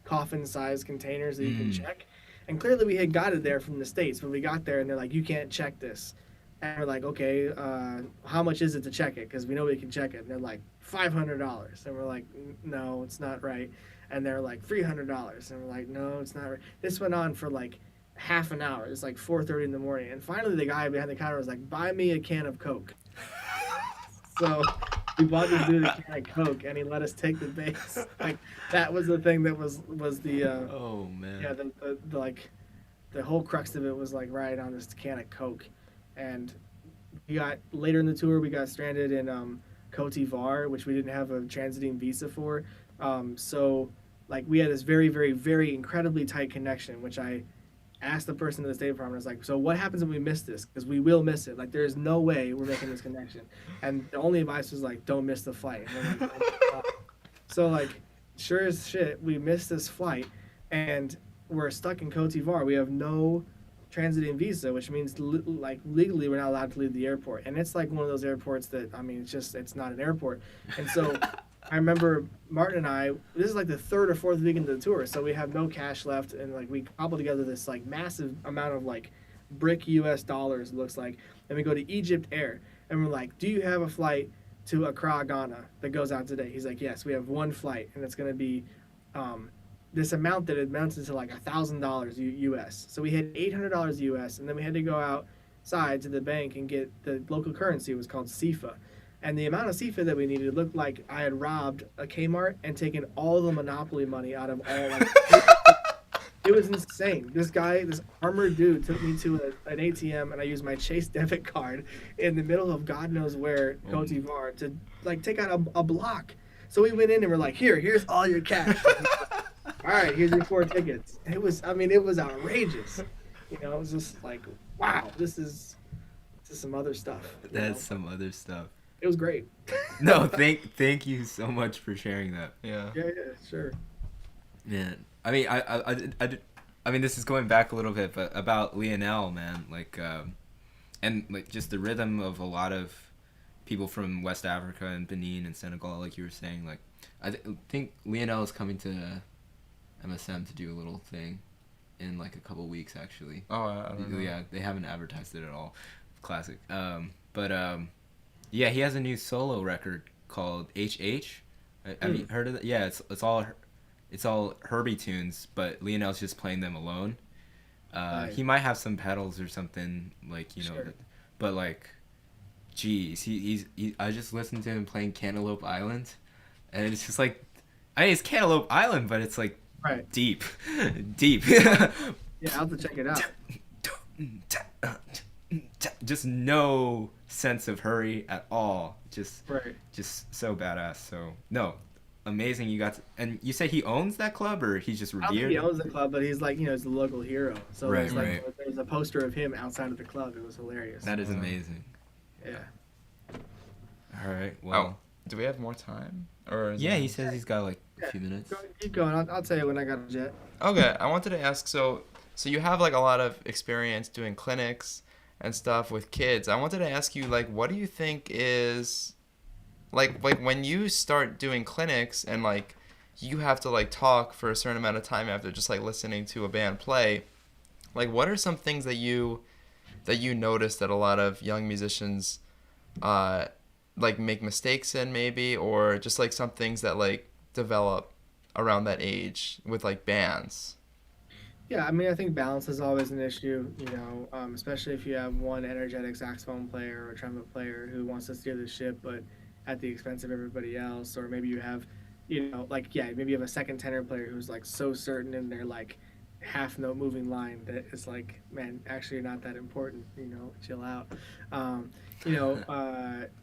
coffin-sized containers that you can Mm. check. And clearly we had got it there from the States, but we got there and they're like, "You can't check this." And we're like, "Okay, how much is it to check it? Because we know we can check it." And they're like, $500. And we're like, "No, it's not right." And they're like, $300. And we're like, "No, it's not right." This went on for like half an hour. It's like 4:30 in the morning. And finally the guy behind the counter was like, "Buy me a can of Coke." So we bought this dude a can of Coke, and he let us take the base. Like that was the thing that was the Oh man. yeah, the like the whole crux of it was like right on this can of Coke. And we got later in the tour, we got stranded in Cote d'Ivoire, which we didn't have a transiting visa for. So like we had this very, very, very incredibly tight connection, which I asked the person in the State Department, I was like, so what happens if we miss this? Because we will miss it. Like, there's no way we're making this connection. And the only advice was like, don't miss the flight. And like, oh, so like, sure as shit, we missed this flight, and we're stuck in Cote d'Ivoire. We have no transiting visa, which means like legally we're not allowed to leave the airport. And it's like one of those airports that, I mean, it's not an airport. And so I remember Martin and I, this is like the third or fourth week into the tour, so we have no cash left, and like we cobble together this like massive amount of like brick US dollars, it looks like, and we go to Egypt Air, and we're like, do you have a flight to Accra, Ghana that goes out today? He's like, yes, we have one flight, and it's going to be this amount that amounted to like $1,000 US. So we had $800 US, and then we had to go outside to the bank and get the local currency. It was called SIFA. And the amount of SIFA that we needed looked like I had robbed a Kmart and taken all the Monopoly money out of all. Like, it was insane. This guy, this armored dude, took me to an ATM, and I used my Chase debit card in the middle of God knows where, Cote d'Ivoire, to like take out a block. So we went in and we're like, here's all your cash. All right, here's your 4 tickets. It was outrageous. You know, it was just like, wow, this is some other stuff. That's some other stuff. It was great. No, thank you so much for sharing that. Yeah. Yeah, sure. Man, I mean, I mean, this is going back a little bit, but about Lionel, man, like, and like just the rhythm of a lot of people from West Africa and Benin and Senegal, like you were saying, like, I think Lionel is coming to MSM to do a little thing in like a couple weeks, actually. Oh, I don't know. Yeah, they haven't advertised it at all. Classic. Yeah, he has a new solo record called HH. Have you heard of that? Yeah, it's all Herbie tunes, but Lionel's just playing them alone. Nice. He might have some pedals or something, like, you know, Sure. but like, geez, I just listened to him playing Cantaloupe Island, and it's just like, I mean, it's Cantaloupe Island, but it's like Right. deep. Yeah, I'll have to check it out. Just no sense of hurry at all. Right. Just so badass. So no, amazing. You got to, and you say he owns that club, or he's just I don't think revered? he owns the club, but he's like, he's the local hero. So Right, it's like, right. there was a poster of him outside of the club. It was hilarious. That is amazing. Yeah. All right. Well, Do we have more time? Or is yeah, it- he says he's got like a few minutes. Keep going. I'll tell you when I got a jet. Okay, I wanted to ask, so you have like a lot of experience doing clinics and stuff with kids. I wanted to ask you, like, what do you think is like when you start doing clinics and like you have to like talk for a certain amount of time after just like listening to a band play, like what are some things that you notice that a lot of young musicians like make mistakes in, maybe, or just like some things that like develop around that age with like bands? Yeah, I mean, I think balance is always an issue, especially if you have one energetic saxophone player or trumpet player who wants to steer the ship, but at the expense of everybody else. Or maybe you have, maybe you have a second tenor player who's like so certain in their like half note moving line that it's like, man, actually you're not that important, chill out.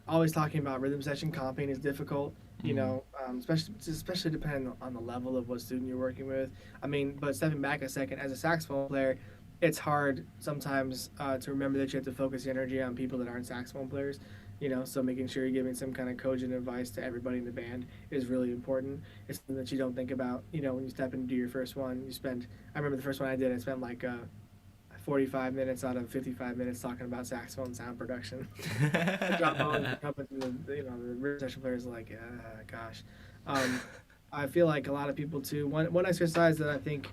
Always talking about rhythm section comping is difficult. Especially depending on the level of what student you're working with. I mean, but stepping back a second, as a saxophone player, it's hard sometimes to remember that you have to focus your energy on people that aren't saxophone players. So making sure you're giving some kind of cogent advice to everybody in the band is really important. It's something that you don't think about, when you step in to do your first one. I remember the first one I did, I spent like 45 minutes out of 55 minutes talking about saxophone sound production. I drop on the trumpet and the rhythm section players are like, gosh. I feel like a lot of people too. One exercise that I think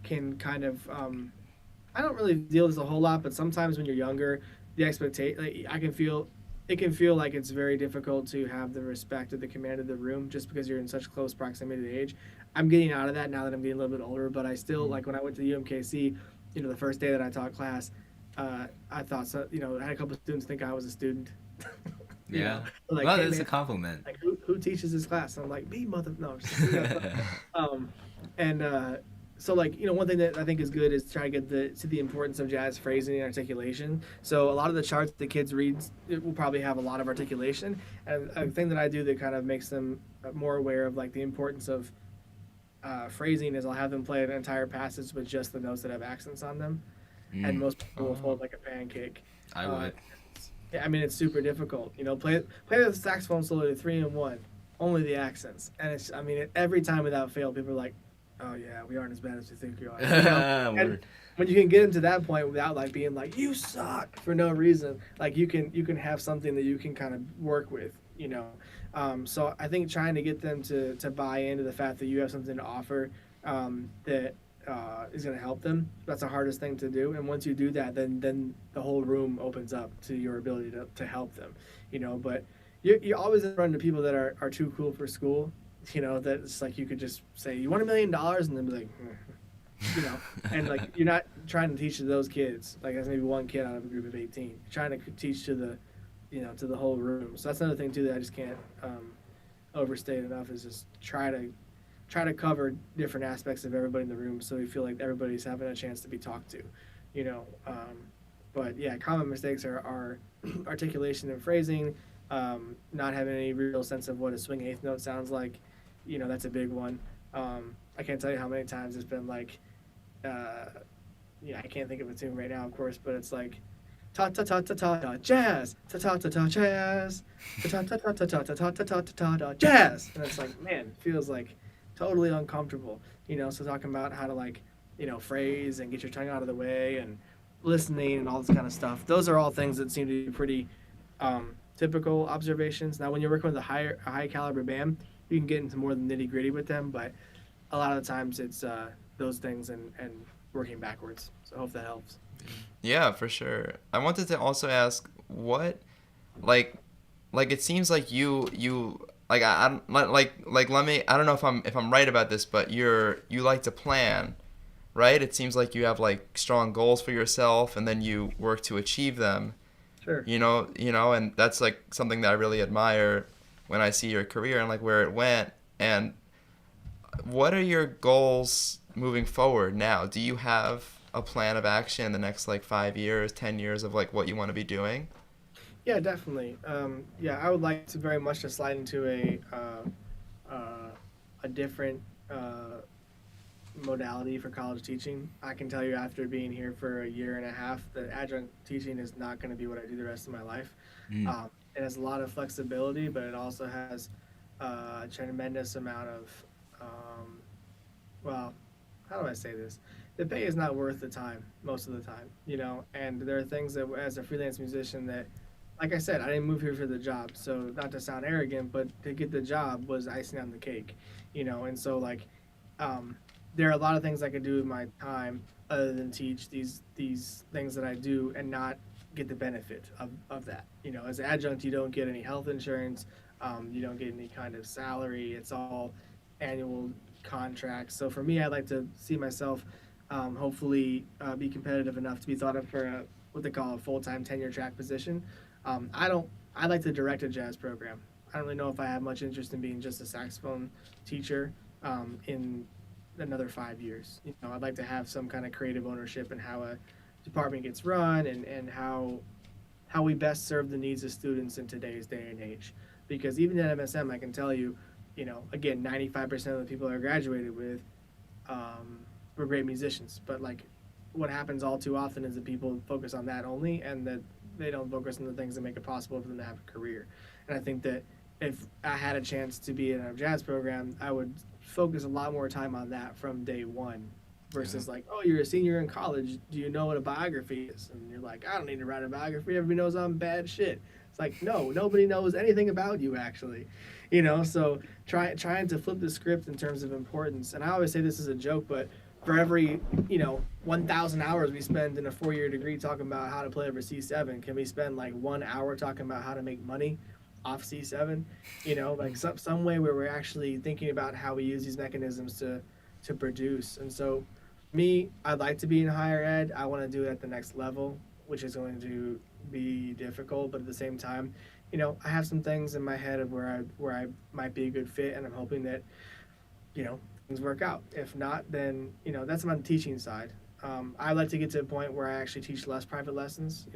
can kind of, I don't really deal with this a whole lot, but sometimes when you're younger, the expectation, it can feel like it's very difficult to have the respect or the command of the room just because you're in such close proximity to age. I'm getting out of that now that I'm getting a little bit older, but I still, like when I went to the UMKC, the first day that I taught class, I thought, I had a couple of students think I was a student. Yeah. Like, well, hey, that's man, a compliment. like, who teaches this class? And I'm like, me, mother. No. So like, one thing that I think is good is try to get to the importance of jazz phrasing and articulation. So a lot of the charts the kids read, it will probably have a lot of articulation. And a thing that I do that kind of makes them more aware of like the importance of phrasing is I'll have them play an entire passage with just the notes that have accents on them, and most people will fold Oh. like a pancake. I Uh, would. yeah, I mean it's super difficult. Play the saxophone solo to 3 and 1, only the accents, and it's I mean every time without fail, people are like, "Oh yeah, we aren't as bad as we think we are." And Word. when you can get them to that point without like being like you suck for no reason, like you can have something that you can kind of work with. So I think trying to get them to buy into the fact that you have something to offer, that is going to help them. That's the hardest thing to do. And once you do that, then the whole room opens up to your ability to help them. But you always run into people that are too cool for school. That it's like you could just say you want $1 million and then be like, and like you're not trying to teach to those kids. Like that's maybe one kid out of a group of 18. You're trying to teach to the whole room. So that's another thing too that I just can't overstate enough is just try to cover different aspects of everybody in the room so we feel like everybody's having a chance to be talked to. You know, but yeah, common mistakes are articulation and phrasing, not having any real sense of what a swing eighth note sounds like. That's a big one. I can't tell you how many times it's been like, I can't think of a tune right now, of course, but it's like ta ta ta ta ta ta jazz, ta ta ta ta jazz, ta ta ta ta ta ta ta ta ta ta ta jazz, and it's like, man, it feels like totally uncomfortable. So talking about how to like, phrase and get your tongue out of the way and listening and all this kind of stuff. Those are all things that seem to be pretty typical observations. Now, when you're working with a high caliber band, you can get into more than nitty gritty with them, but a lot of the times it's those things and working backwards. So I hope that helps. Yeah, for sure. I wanted to also ask what, like, it seems like you like I like let me I don't know if I'm right about this, but you like to plan, right? It seems like you have like strong goals for yourself, and then you work to achieve them. Sure. And that's like something that I really admire when I see your career and like where it went. And what are your goals moving forward now? Do you have a plan of action in the next like 5 years, 10 years of like what you want to be doing? Yeah, definitely. I would like to very much to slide into a different modality for college teaching. I can tell you after being here for a year and a half that adjunct teaching is not going to be what I do the rest of my life. It has a lot of flexibility, but it also has a tremendous amount of, well, how do I say this? The pay is not worth the time most of the time, and there are things that as a freelance musician that, like I said, I didn't move here for the job. So not to sound arrogant, but to get the job was icing on the cake, and so like, there are a lot of things I could do with my time other than teach these things that I do and not get the benefit of that. As an adjunct, you don't get any health insurance, you don't get any kind of salary. It's all annual contracts. So for me, I'd like to see myself hopefully be competitive enough to be thought of for what they call a full-time tenure track position. I'd like to direct a jazz program. I don't really know if I have much interest in being just a saxophone teacher in another 5 years. I'd like to have some kind of creative ownership in how a department gets run and how we best serve the needs of students in today's day and age. Because even at MSM, I can tell you, again, 95% of the people I graduated with were great musicians. But like, what happens all too often is that people focus on that only, and that they don't focus on the things that make it possible for them to have a career. And I think that if I had a chance to be in a jazz program, I would focus a lot more time on that from day one versus like, oh, you're a senior in college. Do you know what a biography is? And you're like, I don't need to write a biography. Everybody knows I'm bad shit. It's like, no, nobody knows anything about you actually. So trying to flip the script in terms of importance. And I always say this is a joke, but for every 1,000 hours we spend in a 4-year degree talking about how to play over C7, can we spend like 1 hour talking about how to make money off C7? Like some way where we're actually thinking about how we use these mechanisms to produce. And so me, I'd like to be in higher ed. I want to do it at the next level, which is going to be difficult, but at the same time, I have some things in my head of where I might be a good fit, and I'm hoping that things work out. If not, then that's on the teaching side. I'd like to get to a point where I actually teach less private lessons.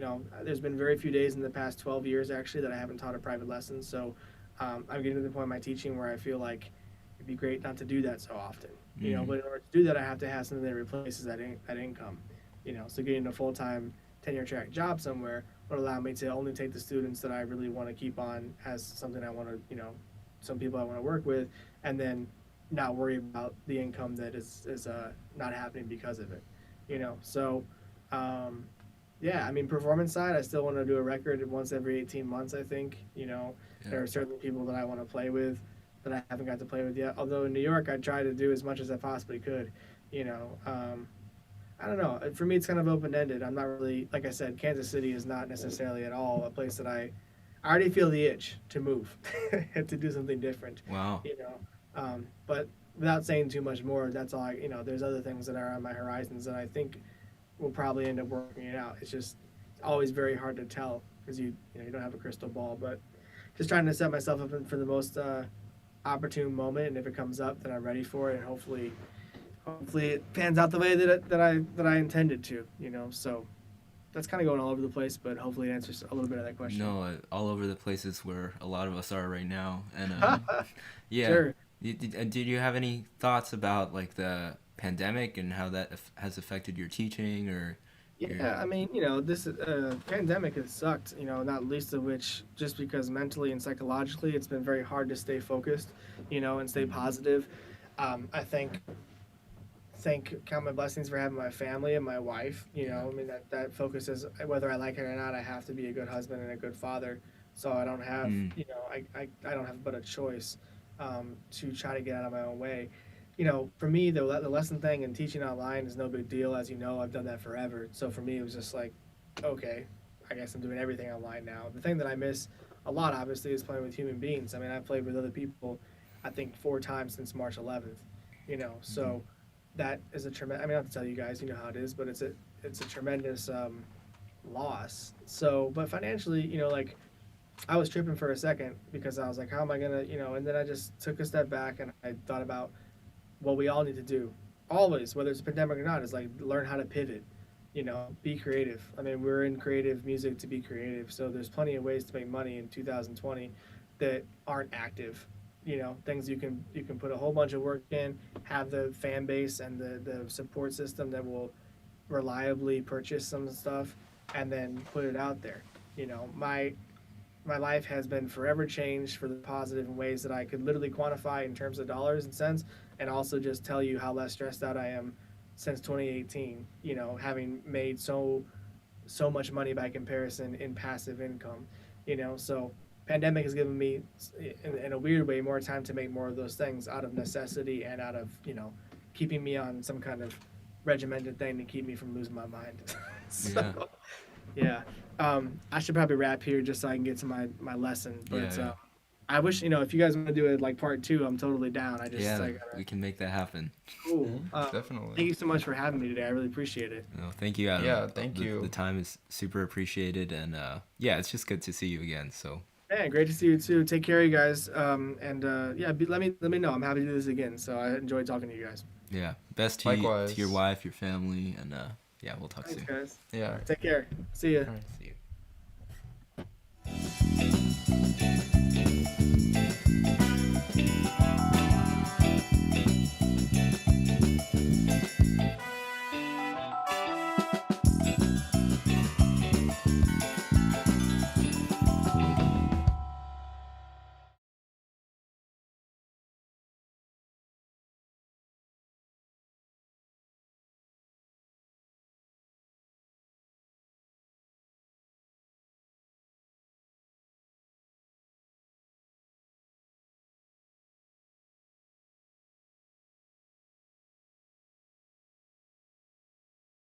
There's been very few days in the past 12 years actually that I haven't taught a private lesson. So I'm getting to the point in my teaching where I feel like it'd be great not to do that so often. You know, but in order to do that, I have to have something that replaces that income. You know, so getting a full-time tenure track job somewhere would allow me to only take the students that I really want to keep on as something I want to, you know, some people I want to work with, and then not worry about the income that is not happening because of it. You know, so yeah, I mean, performance side, I still want to do a record once every 18 months, I think. You know, there are certain people that I want to play with that I haven't got to play with yet. Although in New York, I try to do as much as I possibly could. You know, I don't know. For me, it's kind of open ended. I'm not really, like I said, Kansas City is not necessarily at all a place that I already feel the itch to move and to do something different. Wow. You know, but without saying too much more, that's all. You know, there's other things that are on my horizons that I think will probably end up working it out. It's just always very hard to tell because you don't have a crystal ball. But just trying to set myself up for the most opportune moment, and if it comes up, then I'm ready for it, and hopefully it pans out the way that I intended to. You know, so that's kind of going all over the place, but hopefully it answers a little bit of that question. No, all over the places where a lot of us are right now, and yeah. Sure. Did you have any thoughts about like the pandemic and how that has affected your teaching or? Yeah, I mean, you know, this pandemic has sucked, you know, not least of which just because mentally and psychologically it's been very hard to stay focused, you know, and stay positive. I count my blessings for having my family and my wife, you know, I mean, that focuses, whether I like it or not, I have to be a good husband and a good father. So I don't have, you know, I don't have but a choice to try to get out of my own way. You know, for me, the lesson thing and teaching online is no big deal. As you know, I've done that forever. So for me, it was just like, okay, I guess I'm doing everything online now. The thing that I miss a lot, obviously, is playing with human beings. I mean, I've played with other people, I think, 4 times since March 11th, you know. So that is a tremendous, I mean, I have to tell you guys, you know how it is, but it's a tremendous loss. So, but financially, you know, like, I was tripping for a second because I was like, how am I going to, you know, and then I just took a step back and I thought about what we all need to do always, whether it's a pandemic or not, is like learn how to pivot, you know, be creative. I mean, we're in creative music to be creative. So there's plenty of ways to make money in 2020 that aren't active, you know, things you can put a whole bunch of work in, have the fan base and the support system that will reliably purchase some stuff and then put it out there. You know, my life has been forever changed for the positive in ways that I could literally quantify in terms of dollars and cents, and also just tell you how less stressed out I am since 2018, you know, having made so much money by comparison in passive income, you know. So pandemic has given me, in a weird way, more time to make more of those things out of necessity and out of, you know, keeping me on some kind of regimented thing to keep me from losing my mind. So, yeah. I should probably wrap here just so I can get to my lesson. But I wish, you know, if you guys want to do it like part 2, I'm totally down. We can make that happen. Cool. Definitely. Thank you so much for having me today. I really appreciate it. No, thank you, Adam. Yeah, thank you. The time is super appreciated, and it's just good to see you again. So. Yeah, great to see you too. Take care, you guys. Let me know. I'm happy to do this again. So I enjoyed talking to you guys. Yeah, best to your wife, your family, and we'll talk soon. Thanks, guys. Yeah. Take care. See ya. All right, see you.